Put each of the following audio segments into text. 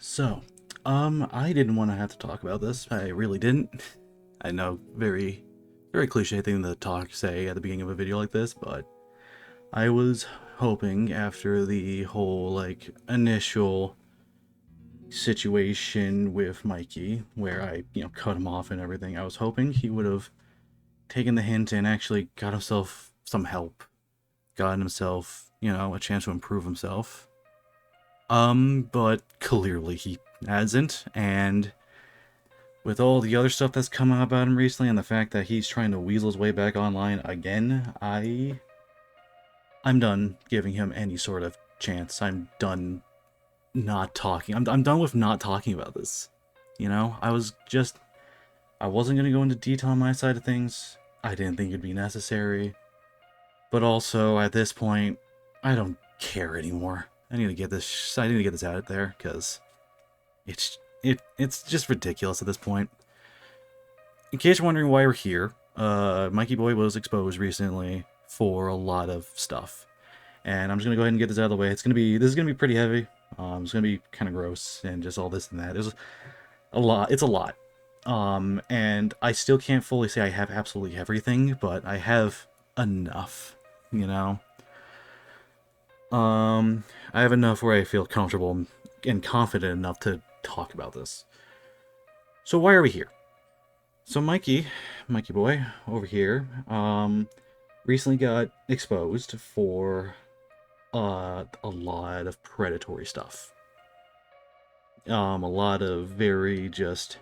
So, I didn't want to have to talk about this. I really didn't. I know, very cliche thing to say at the beginning of a video like this, but I was hoping after the whole, initial situation with Mikey, where I, cut him off and everything, I was hoping he would have taken the hint and actually got himself some help, gotten himself, a chance to improve himself. But clearly he hasn't, and with all the other stuff that's come out about him recently and the fact that he's trying to weasel his way back online again, I'm done giving him any sort of chance. I'm done not talking. I'm done with not talking about this. I wasn't going to go into detail on my side of things. I didn't think it'd be necessary. But also, at this point, I don't care anymore. I need to get this out there, because it's just ridiculous at this point. In case you're wondering why we're here, Mikey Boy was exposed recently for a lot of stuff, and I'm just gonna go ahead and get this out of the way. This is gonna be pretty heavy. It's gonna be kind of gross and just all this and that. It's a lot. It's a lot. And I still can't fully say I have absolutely everything, but I have enough. You know. I have enough where I feel comfortable and confident enough to talk about this. So why are we here? So Mikey boy over here, recently got exposed for a lot of predatory stuff. A lot of very just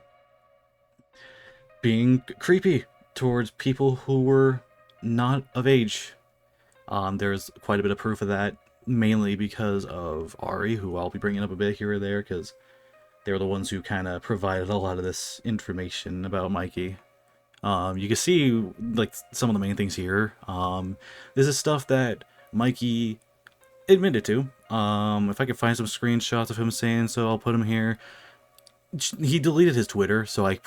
being creepy towards people who were not of age. There's quite a bit of proof of that, mainly because of Ari, who I'll be bringing up a bit here or there, because they were the ones who kind of provided a lot of this information about Mikey. You can see, like, some of the main things here. This is stuff that Mikey admitted to. If I could find some screenshots of him saying so, I'll put them here. He deleted his Twitter, so I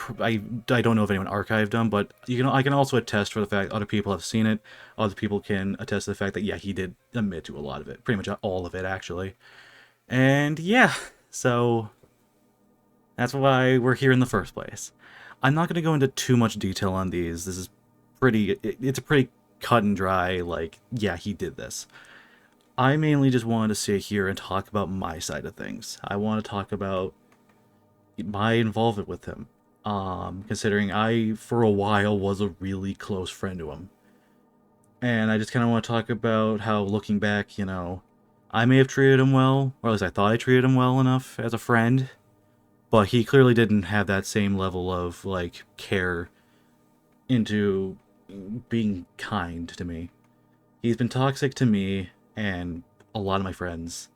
don't know if anyone archived them, but I can also attest for the fact other people have seen it. Other people can attest to the fact that, yeah, he did admit to a lot of it. Pretty much all of it, actually. And, yeah, so that's why we're here in the first place. I'm not going to go into too much detail on these. This is it's a pretty cut and dry, like, yeah, he did this. I mainly just wanted to sit here and talk about my side of things. I want to talk about my involvement with him. Considering I, for a while, was a really close friend to him. And I just kind of want to talk about how, looking back, I may have treated him well, or at least I thought I treated him well enough as a friend, but he clearly didn't have that same level of, like, care into being kind to me. He's been toxic to me and a lot of my friends,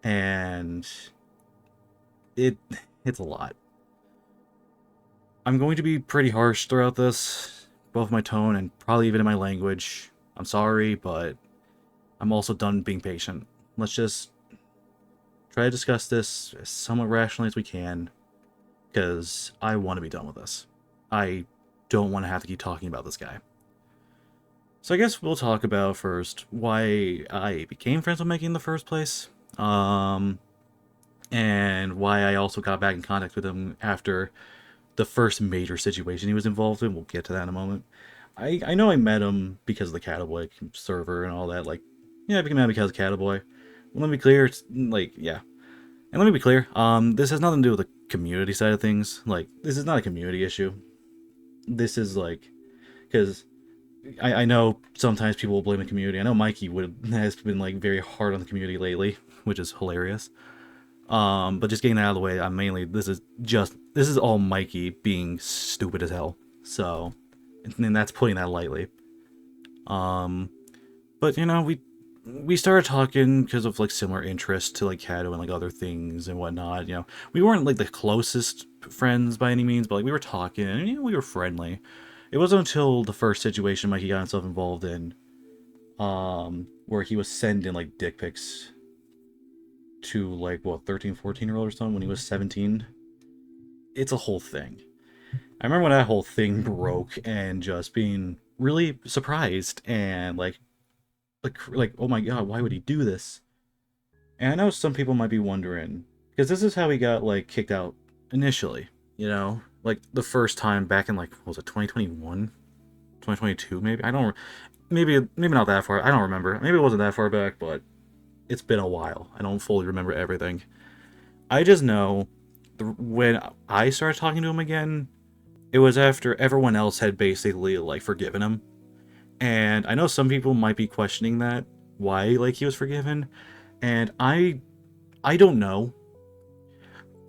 and it's a lot. I'm going to be pretty harsh throughout this, both my tone and probably even in my language. I'm sorry, but I'm also done being patient. Let's just try to discuss this as somewhat rationally as we can, because I want to be done with this. I don't want to have to keep talking about this guy. So I guess we'll talk about first why I became friends with Mikey in the first place, and why I also got back in contact with him after the first major situation he was involved in. We'll get to that in a moment. I know I met him because of the Cataboy server and all that. Like, yeah, I became mad because of Cataboy. Let me be clear. It's like, yeah. And let me be clear. This has nothing to do with the community side of things. Like, this is not a community issue. This is like, because I know sometimes people will blame the community. I know Mikey has been like very hard on the community lately, which is hilarious. But just getting that out of the way, this is all Mikey being stupid as hell. So, and that's putting that lightly. But we started talking because of like similar interests to like Kato and like other things and whatnot. We weren't like the closest friends by any means, but like we were talking and we were friendly. It wasn't until the first situation Mikey got himself involved in, where he was sending like dick pics to like 13, 14-year-old or something when he was 17. It's a whole thing. I remember when that whole thing broke and just being really surprised and like oh my god, why would he do this? And I know some people might be wondering, Because this is how he got, like, kicked out initially, you know? Like, the first time back in, like, what was it, 2021? 2022, maybe? I don't... Maybe not that far. I don't remember. Maybe it wasn't that far back, but it's been a while. I don't fully remember everything. I just know when I started talking to him again, it was after everyone else had basically, like, forgiven him. And I know some people might be questioning that, why, like, he was forgiven. And I don't know.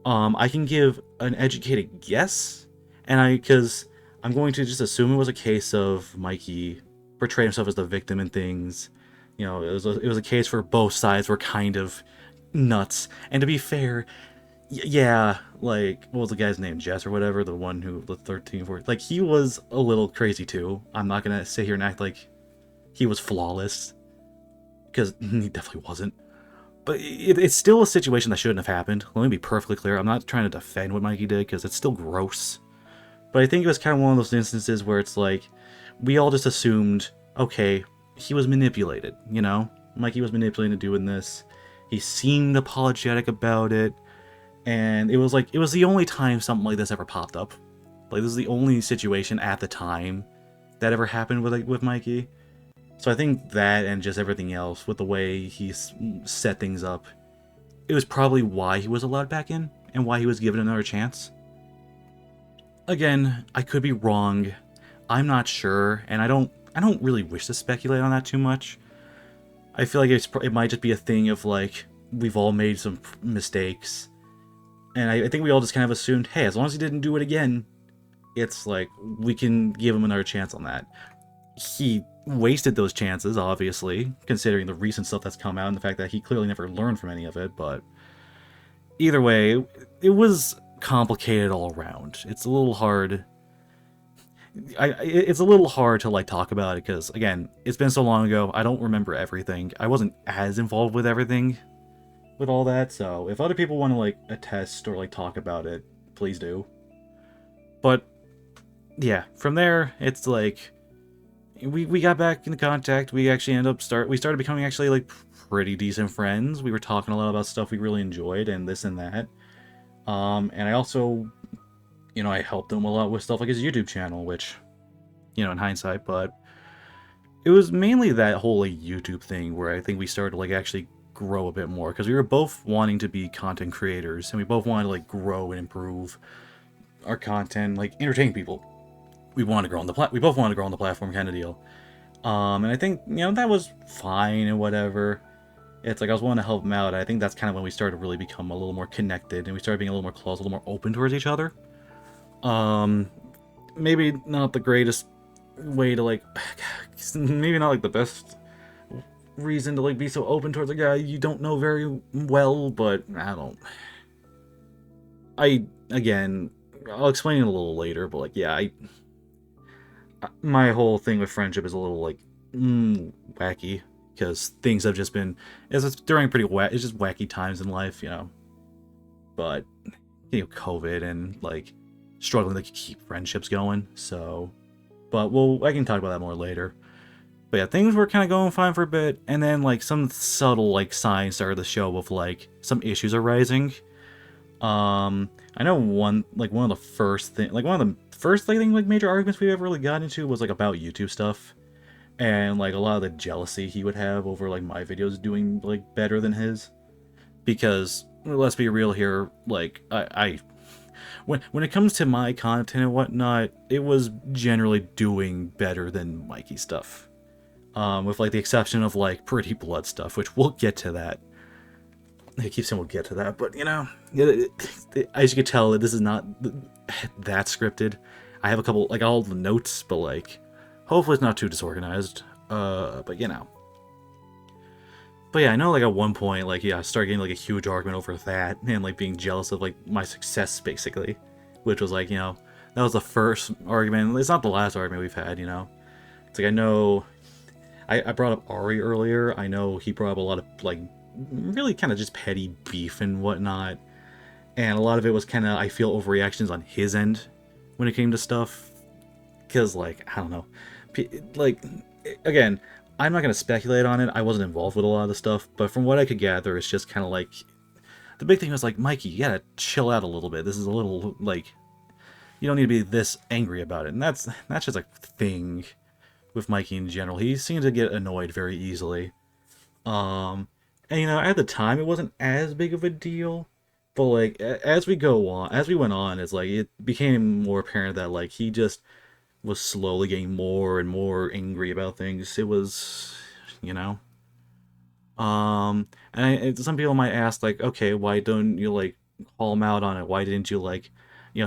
I can give an educated guess, because I'm going to just assume it was a case of Mikey portrayed himself as the victim and things. You know, it was a case where both sides were kind of nuts. And to be fair, yeah, like, what was the guy's name? Jess or whatever, the one who, the 13, 14, like, he was a little crazy too. I'm not gonna sit here and act like he was flawless, because he definitely wasn't. But it's still a situation that shouldn't have happened. Let me be perfectly clear. I'm not trying to defend what Mikey did, because it's still gross. But I think it was kind of one of those instances where it's like, we all just assumed, okay, he was manipulated, you know? Mikey was manipulated into doing this. He seemed apologetic about it. And it was like, it was the only time something like this ever popped up. Like, this is the only situation at the time that ever happened with Mikey. So I think that, and just everything else with the way he set things up, it was probably why he was allowed back in and why he was given another chance. Again, I could be wrong. I'm not sure, and I don't really wish to speculate on that too much. I feel like it might just be a thing of, like, we've all made some mistakes, and I think we all just kind of assumed, hey, as long as he didn't do it again, it's like, we can give him another chance on that. He wasted those chances, obviously, considering the recent stuff that's come out and the fact that he clearly never learned from any of it, but either way, it was complicated all around. It's a little hard. It's a little hard to, like, talk about it, because, again, it's been so long ago, I don't remember everything. I wasn't as involved with everything, with all that, so if other people want to, like, attest or, like, talk about it, please do. But, yeah, from there, it's like, we got back into contact. We actually we started becoming actually, like, pretty decent friends. We were talking a lot about stuff we really enjoyed and this and that. And I also, you know, I helped him a lot with stuff like his YouTube channel, which, you know, in hindsight, but it was mainly that whole, like, YouTube thing where I think we started to, like, actually grow a bit more, because we were both wanting to be content creators, and we both wanted to, like, grow and improve our content, like, entertain people. We both wanted to grow on the platform, kind of deal. And I think, you know, that was fine and whatever. It's like I was wanting to help him out. I think that's kind of when we started to really become a little more connected, and we started being a little more close, a little more open towards each other. Maybe not the greatest way to, like, maybe not, like, the best reason to, like, be so open towards a guy you don't know very well, but again, I'll explain it a little later, but, like, yeah, my whole thing with friendship is a little, like, wacky, because things have just been, it's just wacky times in life, you know. But, you know, COVID and, like, struggling to keep friendships going, so, but I can talk about that more later. But yeah, things were kind of going fine for a bit, and then, like, some subtle, like, signs started to show of, like, some issues arising. I know one of the first things, like, major arguments we ever really got into was, like, about YouTube stuff. And, like, a lot of the jealousy he would have over, like, my videos doing, like, better than his. Because, let's be real here, like, when it comes to my content and whatnot, it was generally doing better than Mikey's stuff. With, like, the exception of, like, Pretty Blood stuff, which we'll get to that. I keep saying we'll get to that, but, you know, as you can tell, this is not that scripted. I have a couple, like, all the notes, but, like, hopefully it's not too disorganized. But, you know. But yeah, I know, like, at one point, like, yeah, I started getting, like, a huge argument over that, and, like, being jealous of, like, my success, basically. Which was, like, you know, that was the first argument. It's not the last argument we've had, you know. It's like, I know, I brought up Ari earlier. I know he brought up a lot of, like, really kind of just petty beef and whatnot. And a lot of it was kind of, I feel, overreactions on his end when it came to stuff. Because, like, I don't know. Like, again, I'm not going to speculate on it. I wasn't involved with a lot of the stuff. But from what I could gather, it's just kind of like the big thing was like, Mikey, you gotta chill out a little bit. This is a little like, you don't need to be this angry about it. And that's just a thing with Mikey in general. He seems to get annoyed very easily. Um, and at the time it wasn't as big of a deal, but like as we go on, as we went on, it's like it became more apparent that like he just was slowly getting more and more angry about things. It was, you know. And some people might ask like, okay, why don't you like call him out on it? Why didn't you like,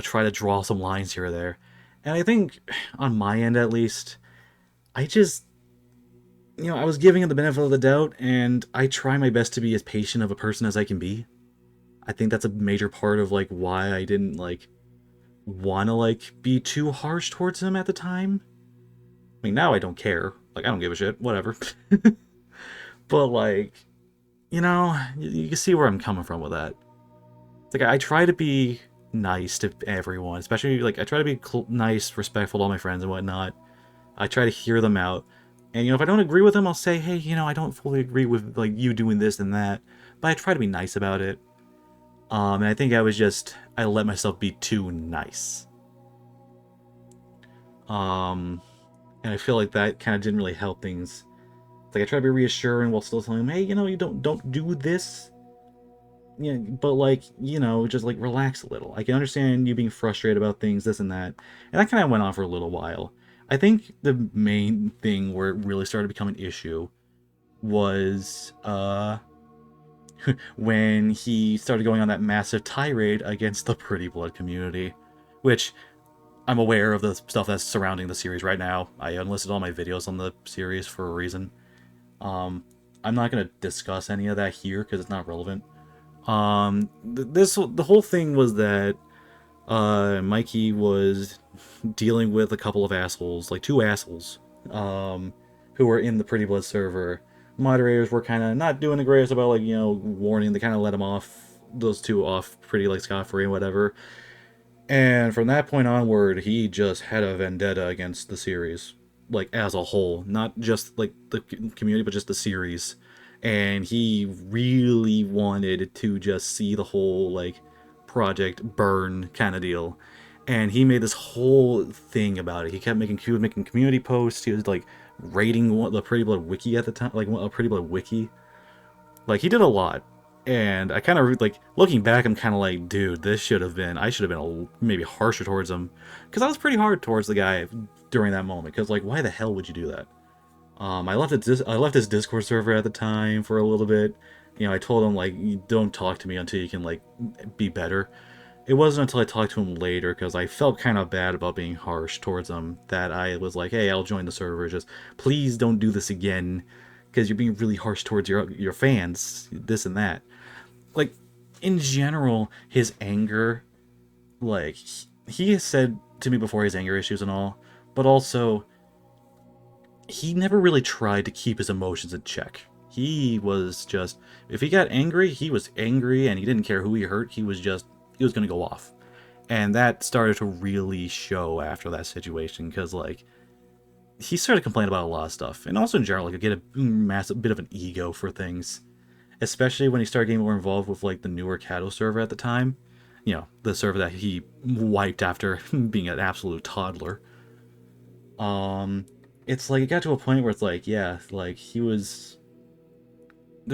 try to draw some lines here or there? And I think on my end at least, I just I was giving him the benefit of the doubt, and I try my best to be as patient of a person as I can be. I think that's a major part of like why I didn't like want to like be too harsh towards him at the time. I mean, now I don't care. Like I don't give a shit. Whatever. But like, you can see where I'm coming from with that. It's like I try to be nice to everyone, especially like I try to be nice, respectful to all my friends and whatnot. I try to hear them out. And if I don't agree with them, I'll say, hey, I don't fully agree with like you doing this and that, but I try to be nice about it. And I think I let myself be too nice. And I feel like that kind of didn't really help things. It's like I try to be reassuring while still telling them, hey, you don't do this. Yeah, but like, just like relax a little. I can understand you being frustrated about things, this and that. And that kind of went on for a little while. I think the main thing where it really started to become an issue was when he started going on that massive tirade against the Pretty Blood community, which I'm aware of the stuff that's surrounding the series right now. I unlisted all my videos on the series for a reason. I'm not going to discuss any of that here because it's not relevant. The whole thing was that Mikey was dealing with a couple of assholes, like two assholes, who were in the Pretty Blood server. Moderators were kind of not doing the greatest about like warning. They kind of let him off, those two off, pretty like scot-free and whatever. And from that point onward, he just had a vendetta against the series, like as a whole, not just like the community, but just the series. And he really wanted to just see the whole like project burn kind of deal. And he made this whole thing about it. He was making community posts. He was like rating the Pretty Blood wiki at the time, like a Pretty Blood wiki. Like he did a lot. And I kind of like looking back, I'm kind of like, dude, I should have been maybe harsher towards him, because I was pretty hard towards the guy during that moment. Because like, why the hell would you do that? I left his Discord server at the time for a little bit. I told him like, you don't talk to me until you can like be better. It wasn't until I talked to him later, because I felt kind of bad about being harsh towards him, that I was like, hey, I'll join the server. Just please don't do this again, because you're being really harsh towards your fans, this and that. Like, in general, his anger, like, he has said to me before his anger issues and all, but also, he never really tried to keep his emotions in check. He was just, if he got angry, he was angry, and he didn't care who he hurt. He was going to go off. And that started to really show after that situation, because, like, he started complaining about a lot of stuff. And also in general, like, get a massive bit of an ego for things. Especially when he started getting more involved with, like, the newer Kato server at the time. The server that he wiped after being an absolute toddler. It's like, it got to a point where it's like, yeah, like, there's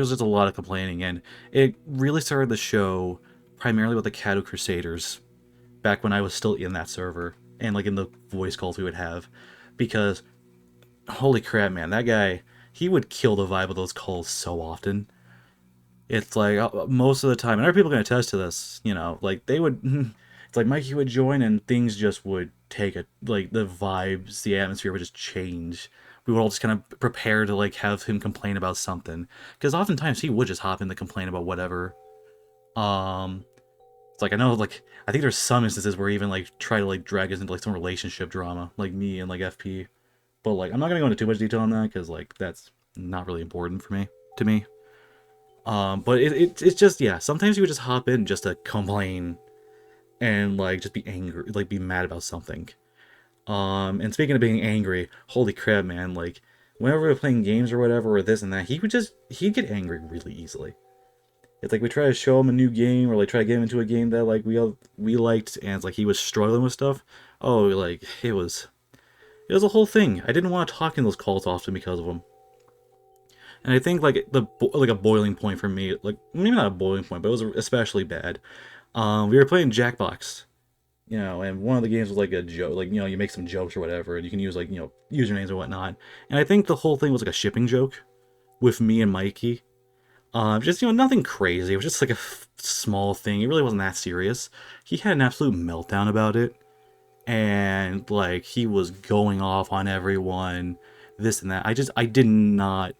just a lot of complaining, and it really started the show primarily with the Kato Crusaders, back when I was still in that server, and, like, in the voice calls we would have, because, holy crap, man, that guy, he would kill the vibe of those calls so often. It's like, most of the time, and other people can attest to this, like, they would, it's like Mikey would join and things just would like, the vibes, the atmosphere would just change. We would all just kind of prepare to, like, have him complain about something. Because oftentimes he would just hop in to complain about whatever. It's like, I know, like, I think there's some instances where he even, like, try to, like, drag us into, like, some relationship drama, like me and, like, FP. But, like, I'm not gonna go into too much detail on that, because, like, that's not really important to me. But it's just, yeah, sometimes you would just hop in just to complain and, like, just be angry, like, be mad about something. And speaking of being angry, holy crap, man, like, whenever we were playing games or whatever, or this and that, he'd get angry really easily. It's like we try to show him a new game or like try to get him into a game that like we liked, and it's like he was struggling with stuff. Oh, like it was a whole thing. I didn't want to talk in those calls often because of him. And I think like like a boiling point for me, like maybe not a boiling point, but it was especially bad. We were playing Jackbox, and one of the games was like a joke, like you make some jokes or whatever, and you can use like usernames or whatnot. And I think the whole thing was like a shipping joke with me and Mikey. Just nothing crazy. It was just like a small thing. It really wasn't that serious. He had an absolute meltdown about it, and like he was going off on everyone, this and that. I did not.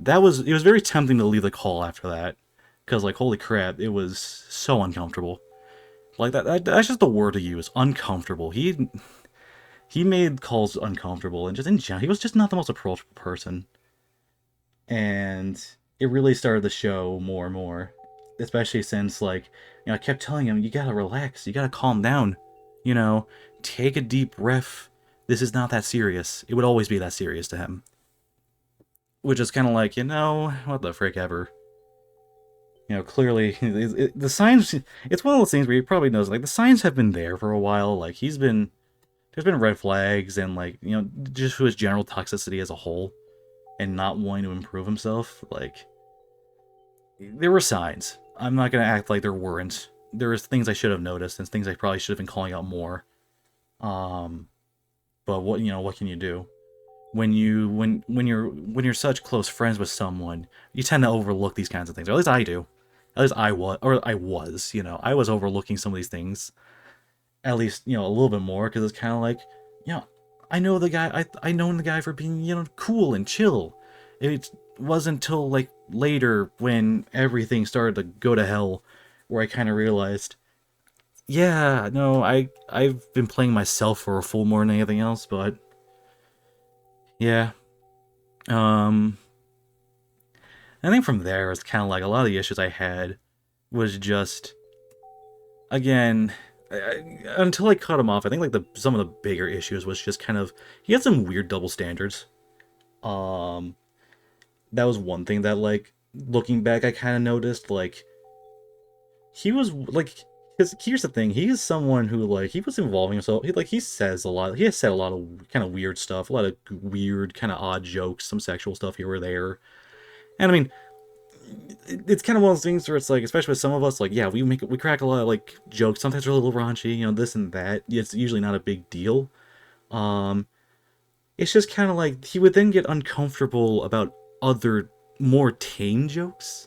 It was very tempting to leave the call after that, because like holy crap, it was so uncomfortable. Like that's just the word to use, uncomfortable. He made calls uncomfortable, and just in general, he was just not the most approachable person, and it really started to show more and more, especially since like I kept telling him, you gotta relax, you gotta calm down, you know, take a deep breath. This is not that serious. It would always be that serious to him, which is kind of like what the frick ever. Clearly the signs. It's one of those things where he probably knows like the signs have been there for a while. Like there's been red flags and like just his general toxicity as a whole and not wanting to improve himself. Like there were signs. I'm not gonna act like there weren't. There was things I should have noticed and things I probably should have been calling out more. Um, but what can you do? When you're such close friends with someone, you tend to overlook these kinds of things. Or at least I do. At least I was. I was overlooking some of these things. At least a little bit more because it's kind of like, you know, I know the guy. I known the guy for being cool and chill. It wasn't until like later when everything started to go to hell where I kind of realized, yeah, no, I've been playing myself for a fool more than anything else, but yeah. Um, I think from there it's kind of like a lot of the issues I had was just again until I cut him off. I think like the some of the bigger issues was just kind of he had some weird double standards. Um, that was one thing that like looking back I kind of noticed like he was like because here's the thing, he is someone who like he was involving himself, he says a lot, he has said a lot of kind of weird stuff, a lot of weird kind of odd jokes, some sexual stuff here or there. And I mean, it's kind of one of those things where it's like, especially with some of us, like yeah, we crack a lot of like jokes, sometimes they're a little raunchy, this and that, it's usually not a big deal. um it's just kind of like he would then get uncomfortable about other more tame jokes.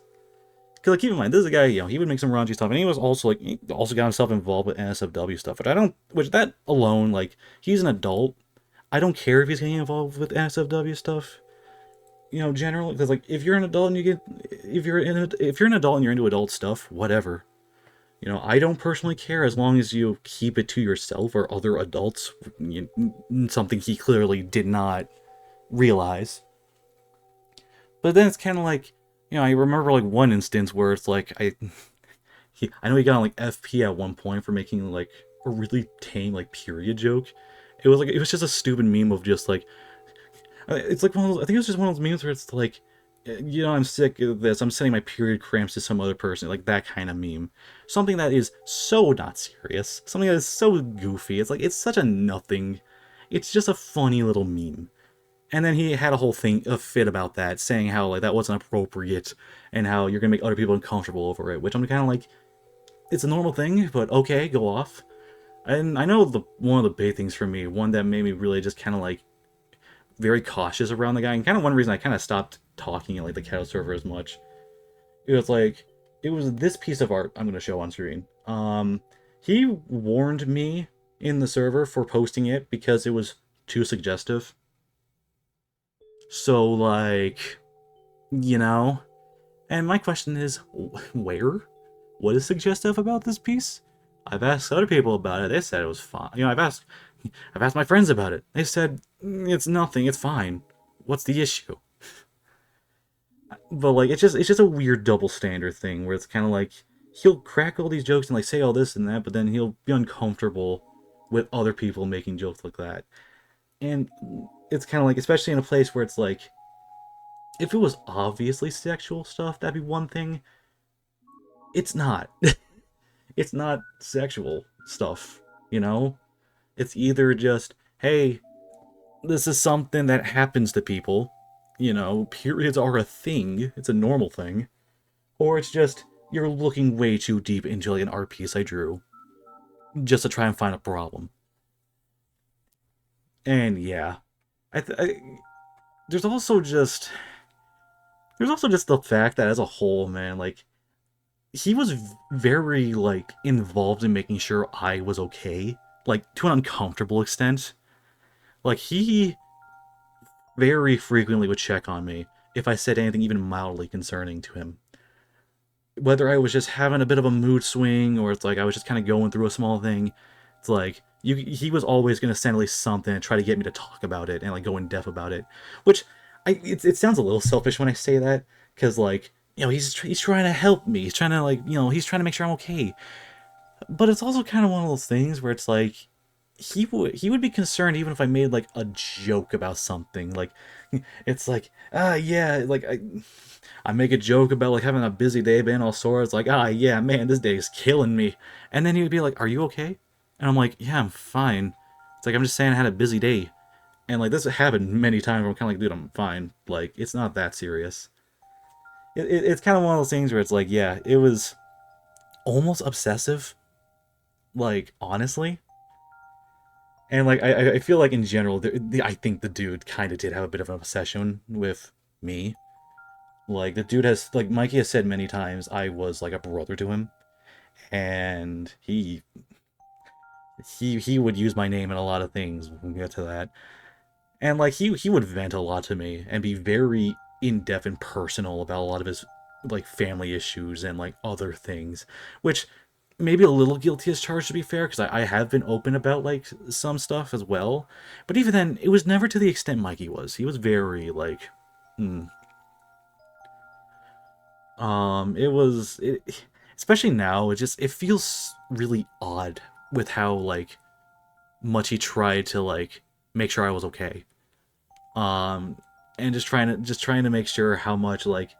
Because like, keep in mind, this is a guy, he would make some raunchy stuff, and he was also like, he also got himself involved with NSFW stuff, which that alone, like, he's an adult. I don't care if he's getting involved with NSFW stuff, generally, because like, if you're an adult and if you're an adult and you're into adult stuff, whatever. I don't personally care as long as you keep it to yourself or other adults. Something he clearly did not realize. But then it's kind of like, I remember like one instance where it's like I know he got on like FP at one point for making like a really tame like period joke. It was just a stupid meme of just like it's like one of those, I think it was just one of those memes where it's like I'm sick of this. I'm sending my period cramps to some other person, like that kind of meme. Something that is so not serious. Something that is so goofy. It's like it's such a nothing. It's just a funny little meme. And then he had a fit about that, saying how like that wasn't appropriate and how you're gonna make other people uncomfortable over it. Which I'm kind of like, it's a normal thing, but okay, go off. And I know one of the big things for me, one that made me really just kind of like very cautious around the guy, and kind of one reason I kind of stopped talking at like the Cattle server as much. It was like it was this piece of art I'm gonna show on screen. He warned me in the server for posting it because it was too suggestive. So like, you know, and my question is, where? What is suggestive about this piece? I've asked other people about it. They said it was fine. I've asked my friends about it. They said it's nothing. It's fine. What's the issue? But like, it's just a weird double standard thing where it's kind of like he'll crack all these jokes and like say all this and that, but then he'll be uncomfortable with other people making jokes like that. And it's kind of like, especially in a place where it's like, if it was obviously sexual stuff, that'd be one thing. It's not. It's not sexual stuff, you know? It's either just, hey, this is something that happens to people, periods are a thing, it's a normal thing, or it's just, you're looking way too deep into like an art piece I drew just to try and find a problem. And yeah, I, th- I there's also just the fact that as a whole, man, like he was very like involved in making sure I was okay, like to an uncomfortable extent. Like he very frequently would check on me if I said anything even mildly concerning to him. Whether I was just having a bit of a mood swing or it's like I was just kind of going through a small thing, it's like he was always going to send at least something and try to get me to talk about it and like go in depth about it. Which it sounds a little selfish when I say that because like he's trying to help me. He's trying to like he's trying to make sure I'm okay. But it's also kind of one of those things where it's like he would be concerned even if I made like a joke about something. Like it's like yeah, like I make a joke about like having a busy day, being all sore. It's like yeah, man, this day is killing me. And then he would be like, "Are you okay?" And I'm like, "Yeah, I'm fine." It's like I'm just saying I had a busy day, and like this happened many times. Where I'm kind of like, "Dude, I'm fine. Like it's not that serious." It's kind of one of those things where it's like, yeah, it was almost obsessive. Like honestly, and like I feel like in general, I think the dude kind of did have a bit of an obsession with me. Like the dude has, like Mikey has said many times, I was like a brother to him, and he would use my name in a lot of things when we get to that. And like he would vent a lot to me and be very in depth and personal about a lot of his like family issues and like other things, which maybe a little guilty as charged to be fair, because I have been open about like some stuff as well. But even then, it was never to the extent Mikey was. He was very like, hmm, it was especially now. It feels really odd with how like much he tried to like make sure I was okay. Um, and just trying to make sure how much like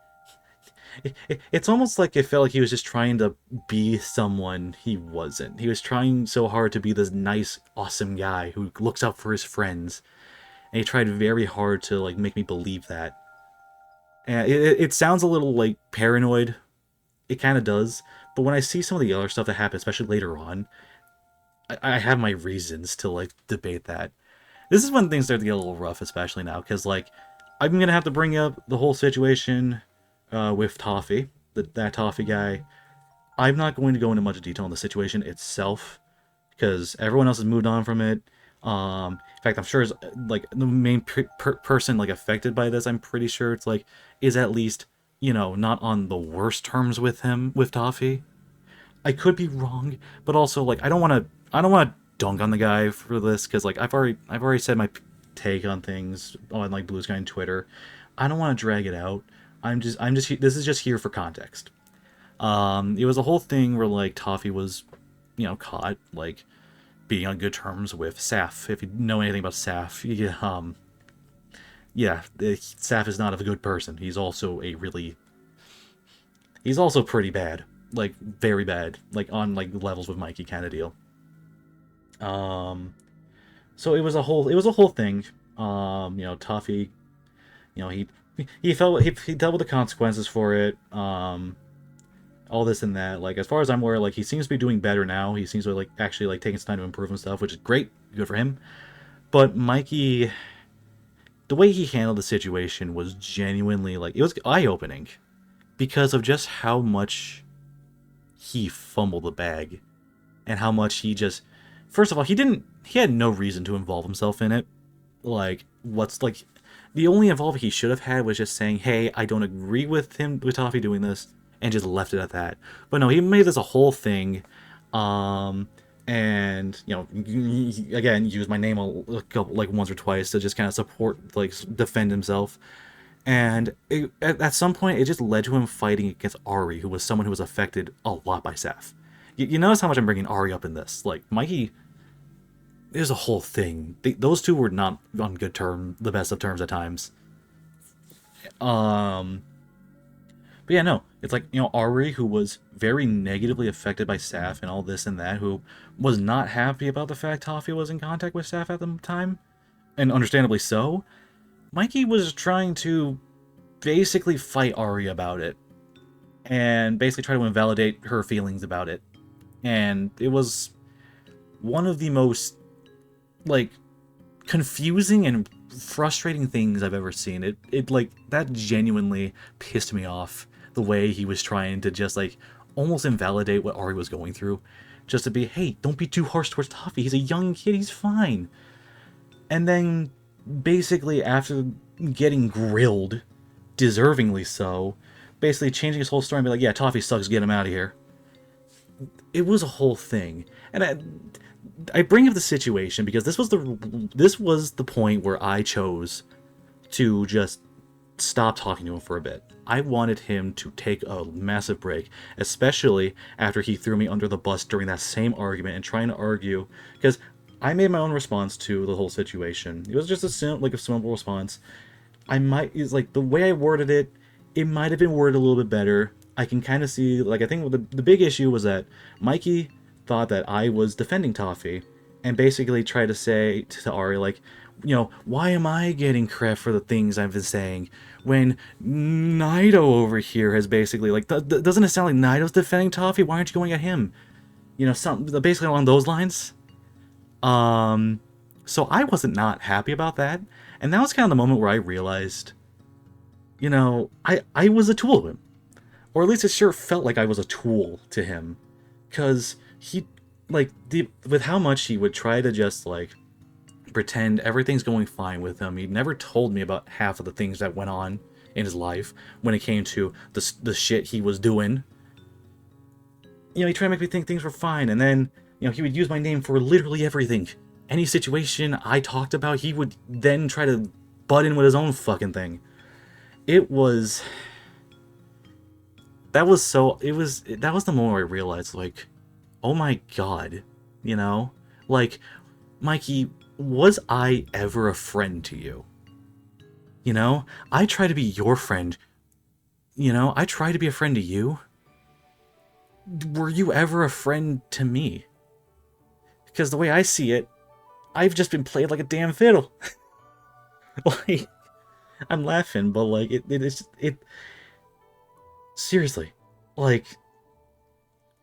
it's almost like it felt like he was just trying to be someone he wasn't. He was trying so hard to be this nice, awesome guy who looks out for his friends, and he tried very hard to like make me believe that. And it sounds a little like paranoid. It kind of does. But when I see some of the other stuff that happened, especially later on, I have my reasons to like debate that. This is when things start to get a little rough, especially now, because like I'm gonna have to bring up the whole situation with Toffee, that Toffee guy. I'm not going to go into much detail on the situation itself because everyone else has moved on from it. In fact, I'm sure it's, like the main person like affected by this. I'm pretty sure it's like is at least not on the worst terms with him with Toffee. I could be wrong, but also like I don't want to dunk on the guy for this because like I've already said my take on things on like Blue Sky and Twitter. I don't want to drag it out. I'm just this is just here for context. It was a whole thing where like Toffee was, caught like being on good terms with Saf. If you know anything about Saf, yeah, Saf is not a good person. He's also pretty bad, like very bad, like on like levels with Mikey kind of deal. Um, so it was a whole thing. Toffee, he felt he dealt with the consequences for it. All this and that. Like as far as I'm aware, like he seems to be doing better now. He seems to like actually like taking some time to improve and stuff, which is great, good for him. But Mikey, the way he handled the situation was genuinely like it was eye opening because of just how much he fumbled the bag and how much he just. First of all, he had no reason to involve himself in it. Like what's like the only involvement he should have had was just saying, "Hey, I don't agree with Toffee doing this," and just left it at that. But no, he made this a whole thing, um, and again used my name a couple like once or twice to just kind of support like defend himself. And at some point, it just led to him fighting against Ari, who was someone who was affected a lot by Saf. You notice how much I'm bringing Ari up in this. Like Mikey, there's a whole thing. Those two were not on good term, the best of terms at times. Um, But yeah, no, it's like, Ari, who was very negatively affected by Saf and all this and that, who was not happy about the fact Toffee was in contact with Saf at the time, and understandably so. Mikey was trying to basically fight Ari about it, and basically try to invalidate her feelings about it. And it was one of the most, like, confusing and frustrating things I've ever seen. It like, that genuinely pissed me off, the way he was trying to just, like, almost invalidate what Ari was going through. Just to be, hey, don't be too harsh towards Toffee. He's a young kid, he's fine. And then, basically, after getting grilled, deservingly so, basically changing his whole story and be like, yeah, Toffee sucks, get him out of here. It was a whole thing. And I bring up the situation because this was the point where I chose to just stop talking to him for a bit. I wanted him to take a massive break, especially after he threw me under the bus during that same argument and trying to argue, because I made my own response to the whole situation. It was just a simple response. It's like, the way I worded it, it might have been worded a little bit better. I can kind of see, like, I think the big issue was that Mikey thought that I was defending Toffee, and basically tried to say to Ari, like, why am I getting crap for the things I've been saying when Naito over here has basically, like, doesn't it sound like Naito's defending Toffee? Why aren't you going at him? Something basically along those lines. So I wasn't not happy about that, and that was kind of the moment where I realized, I was a tool of him. Or at least it sure felt like I was a tool to him. Because he, like, with how much he would try to just, like, pretend everything's going fine with him. He never told me about half of the things that went on in his life when it came to the shit he was doing. He tried to make me think things were fine, and then, he would use my name for literally everything. Any situation I talked about, he would then try to butt in with his own fucking thing. That was the moment where I realized, like, oh my god, like, Mikey, was I ever a friend to you? I try to be your friend. I try to be a friend to you. Were you ever a friend to me? Because the way I see it, I've just been played like a damn fiddle. Like, I'm laughing, but, like, it seriously, like,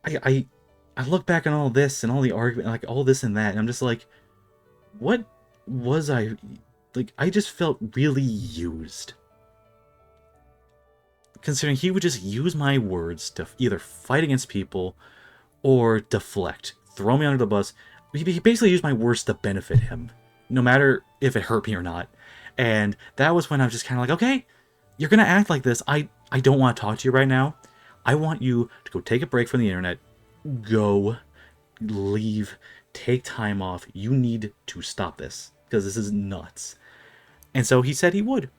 I look back on all this and all the argument, like, all this and that, and I'm just like, what was I, like, I just felt really used. Considering he would just use my words to either fight against people or deflect, throw me under the bus. He basically used my words to benefit him, no matter if it hurt me or not. And that was when I was just kind of like, okay, you're going to act like this. I don't want to talk to you right now. I want you to go take a break from the internet. Go, leave, take time off. You need to stop this, because this is nuts. And so he said he would,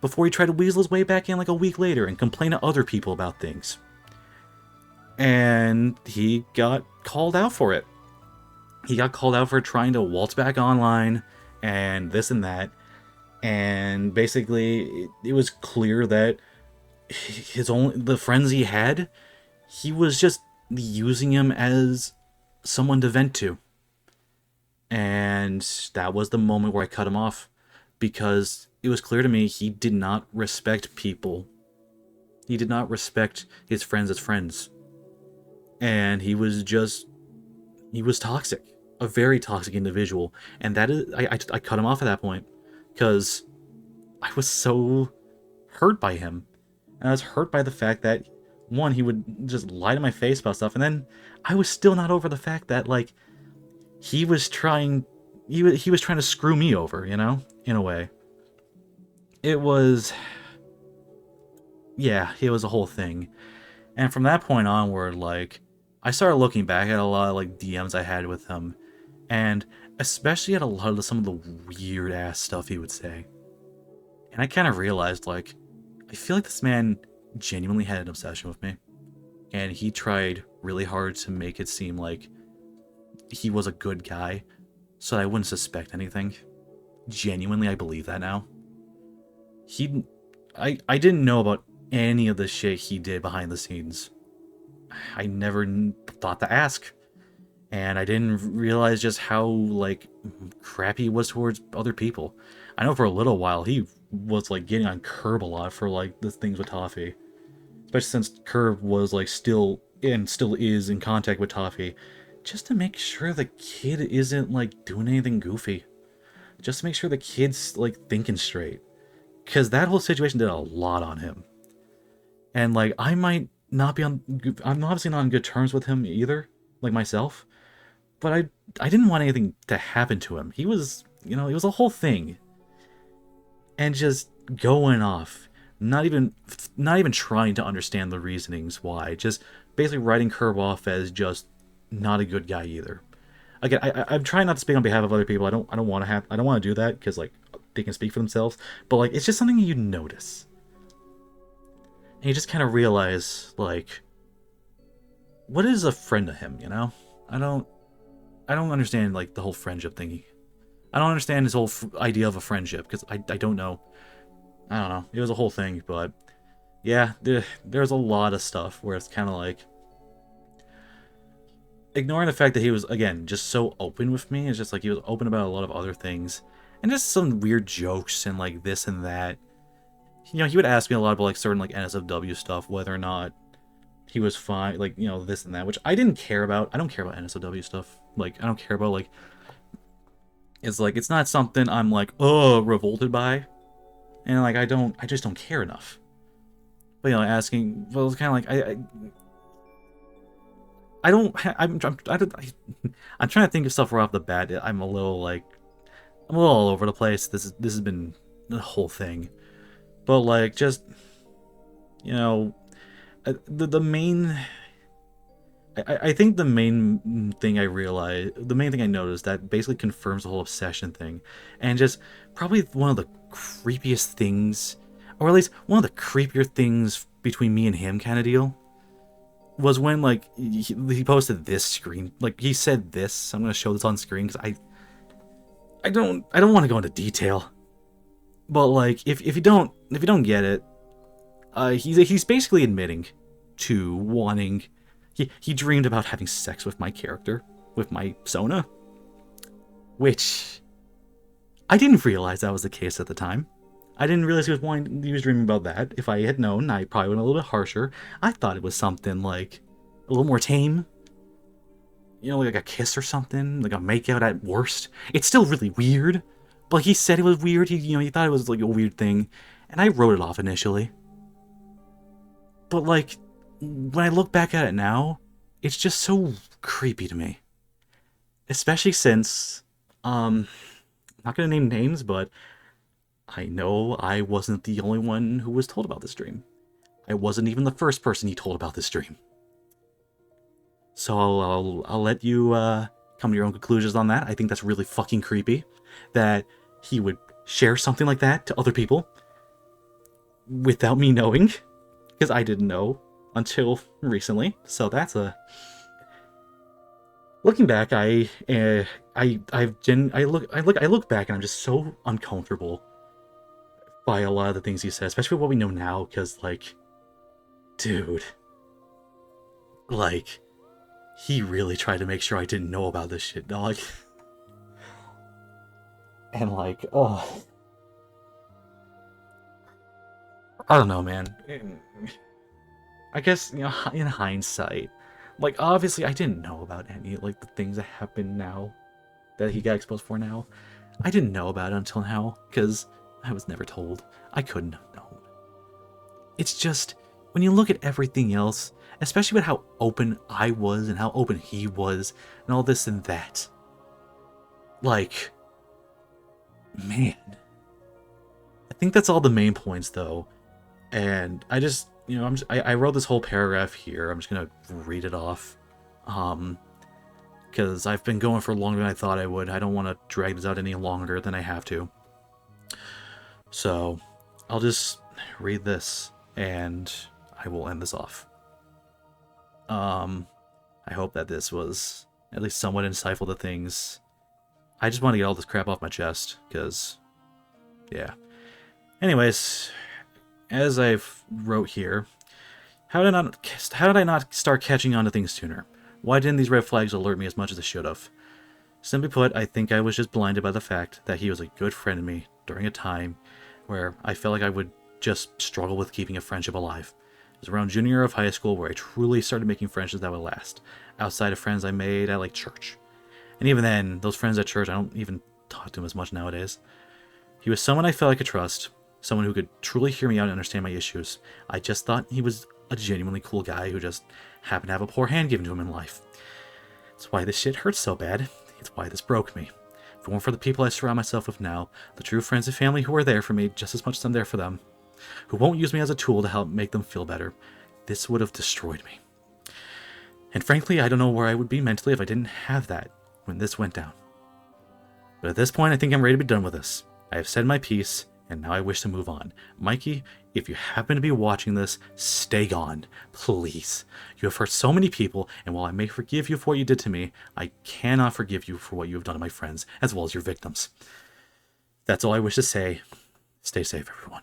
before he tried to weasel his way back in like a week later and complain to other people about things. And he got called out for it. He got called out for trying to waltz back online and this and that. And basically, it was clear that the friends he had, he was just using him as someone to vent to. And that was the moment where I cut him off, because it was clear to me he did not respect people. He did not respect his friends as friends. And he was toxic. A very toxic individual. And that is, I cut him off at that point, because I was so hurt by him. And I was hurt by the fact that, one, he would just lie to my face about stuff, and then I was still not over the fact that, like, he was trying to screw me over, in a way. It was a whole thing. And from that point onward, like, I started looking back at a lot of, like, DMs I had with him, and especially at a lot of some of the weird ass stuff he would say. And I kind of realized, like, I feel like this man genuinely had an obsession with me, and he tried really hard to make it seem like he was a good guy so that I wouldn't suspect anything. Genuinely, I believe that now. I didn't know about any of the shit he did behind the scenes. I never thought to ask. And I didn't realize just how, like, crappy he was towards other people. I know for a little while he was, like, getting on Curb a lot for, like, the things with Toffee. Especially since Curb was, like, still, and still is in contact with Toffee. Just to make sure the kid isn't, like, doing anything goofy. Just to make sure the kid's, like, thinking straight. Because that whole situation did a lot on him. And, like, I might not be on... I'm obviously not on good terms with him either. Like, myself. But I didn't want anything to happen to him. He was, you know, it was a whole thing. And just going off. Not even trying to understand the reasonings why. Just basically writing Curb off as just not a good guy either. Again, I'm trying not to speak on behalf of other people. I don't want to do that because, like, they can speak for themselves. But, like, it's just something you notice. And you just kind of realize, like, what is a friend to him, you know? I don't understand, like, the whole friendship thingy. I don't understand his whole idea of a friendship, because I don't know. I don't know. It was a whole thing, but... Yeah, there's a lot of stuff where it's kind of like... Ignoring the fact that he was, again, just so open with me. It's just like he was open about a lot of other things. And just some weird jokes and, like, this and that. You know, he would ask me a lot about, like, certain, like, NSFW stuff, whether or not he was fine, like, you know, this and that, which I didn't care about. I don't care about NSFW stuff. Like, I don't care about, like... It's like, it's not something I'm like, oh, revolted by. And, like, I just don't care enough. But, you know, asking, well, it's kind of like, I don't, I'm trying to think of stuff right off the bat. I'm a little, like, I'm a little all over the place. This has been the whole thing. But, like, just, you know, the main... I think the main thing I noticed that basically confirms the whole obsession thing, and just probably one of the creepiest things, or at least one of the creepier things between me and him kind of deal, was when, like, he posted this screen, like, he said this. I'm gonna show this on screen because I don't want to go into detail, but, like, if you don't get it, he's basically admitting to wanting. He dreamed about having sex with my character, with my Sona, which I didn't realize that was the case at the time. I didn't realize he was dreaming about that. If I had known, I probably went a little bit harsher. I thought it was something like a little more tame. You know, like a kiss or something, like a makeout at worst. It's still really weird, but he said it was weird. He thought it was like a weird thing, and I wrote it off initially. But, like, when I look back at it now, it's just so creepy to me. Especially since, I'm not gonna name names, but I know I wasn't the only one who was told about this dream. I wasn't even the first person he told about this dream. So I'll let you come to your own conclusions on that. I think that's really fucking creepy that he would share something like that to other people without me knowing, because I didn't know until recently. So that's a... Looking back, I look back and I'm just so uncomfortable by a lot of the things he said, especially what we know now, because, like, dude, like, he really tried to make sure I didn't know about this shit, dog. And, like, oh, I don't know, man. I guess, you know, in hindsight, like, obviously I didn't know about any, like, the things that happen now, that he got exposed for now. I didn't know about it until now, because I was never told. I couldn't have known. It's just, when you look at everything else, especially with how open I was and how open he was, and all this and that, like, man. I think that's all the main points, though. And I just, you know, I wrote this whole paragraph here. I'm just gonna read it off, because I've been going for longer than I thought I would. I don't want to drag this out any longer than I have to. So I'll just read this, and I will end this off. I hope that this was at least somewhat insightful to things. I just want to get all this crap off my chest, because, yeah. Anyways, as I've wrote here, how did I not start catching on to things sooner? Why didn't these red flags alert me as much as they should have? Simply put, I think I was just blinded by the fact that he was a good friend to me during a time where I felt like I would just struggle with keeping a friendship alive. It was around junior year of high school where I truly started making friendships that would last, outside of friends I made at like church. And even then, those friends at church, I don't even talk to him as much nowadays. He was someone I felt I could trust, someone who could truly hear me out and understand my issues. I just thought he was a genuinely cool guy who just happened to have a poor hand given to him in life. That's why this shit hurts so bad. It's why this broke me. If it weren't for the people I surround myself with now, the true friends and family who are there for me just as much as I'm there for them, who won't use me as a tool to help make them feel better, this would have destroyed me. And frankly, I don't know where I would be mentally if I didn't have that when this went down. But at this point, I think I'm ready to be done with this. I have said my piece, and now I wish to move on. Mikey, if you happen to be watching this, stay gone, please. You have hurt so many people, and while I may forgive you for what you did to me, I cannot forgive you for what you have done to my friends, as well as your victims. That's all I wish to say. Stay safe, everyone.